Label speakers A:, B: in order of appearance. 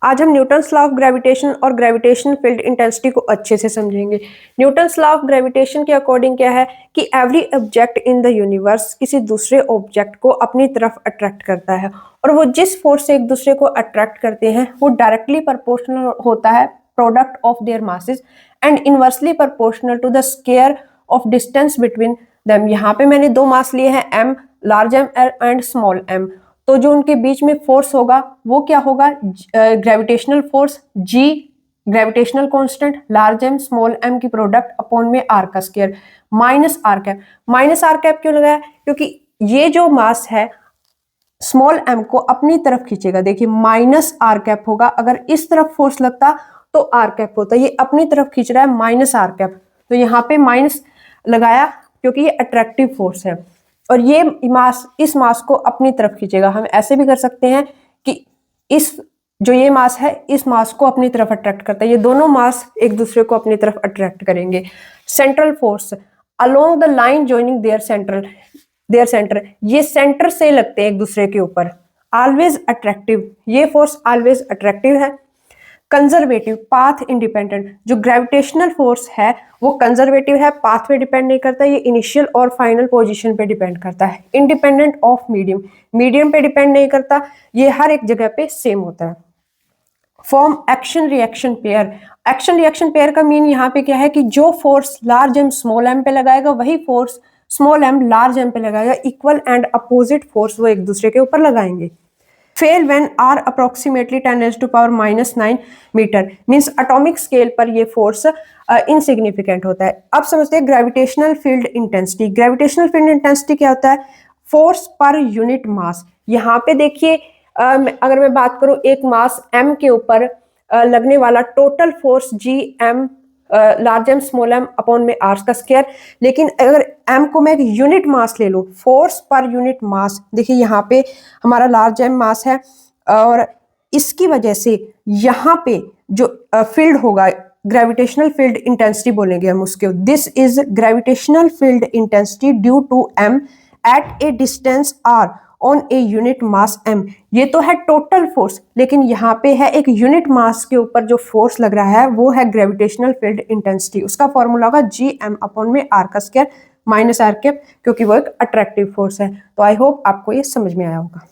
A: आज हम Newton's law of gravitation और ग्रेविटेशन फील्ड इंटेंसिटी को अच्छे से समझेंगे। न्यूटन्स लॉ ऑफ ग्रेविटेशन के अकॉर्डिंग क्या है कि every object in the universe किसी दूसरे ऑब्जेक्ट को अपनी तरफ अट्रैक्ट करता है और वो जिस फोर्स से एक दूसरे को अट्रैक्ट करते हैं वो डायरेक्टली प्रोपोर्शनल होता है product of their masses and inversely proportional to the square of distance between them. यहाँ पे मैंने दो मास लिए हैं, m large m and small m। तो जो उनके बीच में फोर्स होगा वो क्या होगा, gravitational force g, gravitational constant large m small m की प्रोडक्ट अपॉन में r का square minus r cap. Minus r cap क्यों लगाया, क्योंकि ये जो मास है स्मॉल m को अपनी तरफ खींचेगा। देखिए माइनस r कैप होगा, अगर इस तरफ फोर्स लगता तो r कैप होता, ये अपनी तरफ खींच रहा है माइनस r कैप, तो यहाँ पे माइनस लगाया क्योंकि ये अट्रैक्टिव फोर्स है और ये मास इस मास को अपनी तरफ खींचेगा। हम ऐसे भी कर सकते हैं कि इस जो ये मास है इस मास को अपनी तरफ अट्रैक्ट करता है, ये दोनों मास एक दूसरे को अपनी तरफ अट्रैक्ट करेंगे। Central force along the line joining their centre, ये सेंटर से लगते हैं एक दूसरे के ऊपर। ऑलवेज अट्रैक्टिव, ये फोर्स ऑलवेज अट्रैक्टिव है। कंजर्वेटिव पाथ इंडिपेंडेंट, जो ग्रेविटेशनल फोर्स है वो कंजर्वेटिव है, पाथ पे डिपेंड नहीं करता, ये इनिशियल और फाइनल पोजीशन पे डिपेंड करता है। इंडिपेंडेंट ऑफ मीडियम, मीडियम पे डिपेंड नहीं करता, ये हर एक जगह पे सेम होता है। Form action reaction pair, action reaction pair का मीन यहाँ पे क्या है कि जो force large M small M पे लगाएगा वही force small M large M पे लगाएगा, इक्वल एंड अपोजिट फोर्स वो एक दूसरे के ऊपर लगाएंगे। Fail when are approximately 10⁻⁹ metre, means atomic scale पर ये फोर्स इनसिग्निफिकेंट होता है। अब समझते हैं gravitational field intensity. Gravitational field intensity क्या होता है, फोर्स पर यूनिट मास। यहाँ पे देखिए अगर मैं बात करूं एक मास m के ऊपर लगने वाला total force g m large M small M upon में r का स्क्वायर, लेकिन अगर m को मैं एक यूनिट मास ले लूं, फोर्स पर यूनिट मास, देखिए यहाँ पे हमारा लार्ज एम मास है और इसकी वजह से यहाँ पे जो फील्ड होगा ग्रेविटेशनल फील्ड इंटेंसिटी बोलेंगे हम उसके। This is gravitational field intensity due to m at a distance r on a unit mass m। ये तो है टोटल फोर्स, लेकिन यहाँ पे है एक यूनिट मास के ऊपर जो फोर्स लग रहा है वो है ग्रेविटेशनल फील्ड इंटेंसिटी। उसका फॉर्मूला होगा gm अपॉन में r का स्क्वायर माइनस r कैप, क्योंकि वो एक अट्रैक्टिव फोर्स है। तो आई होप आपको ये समझ में आया होगा।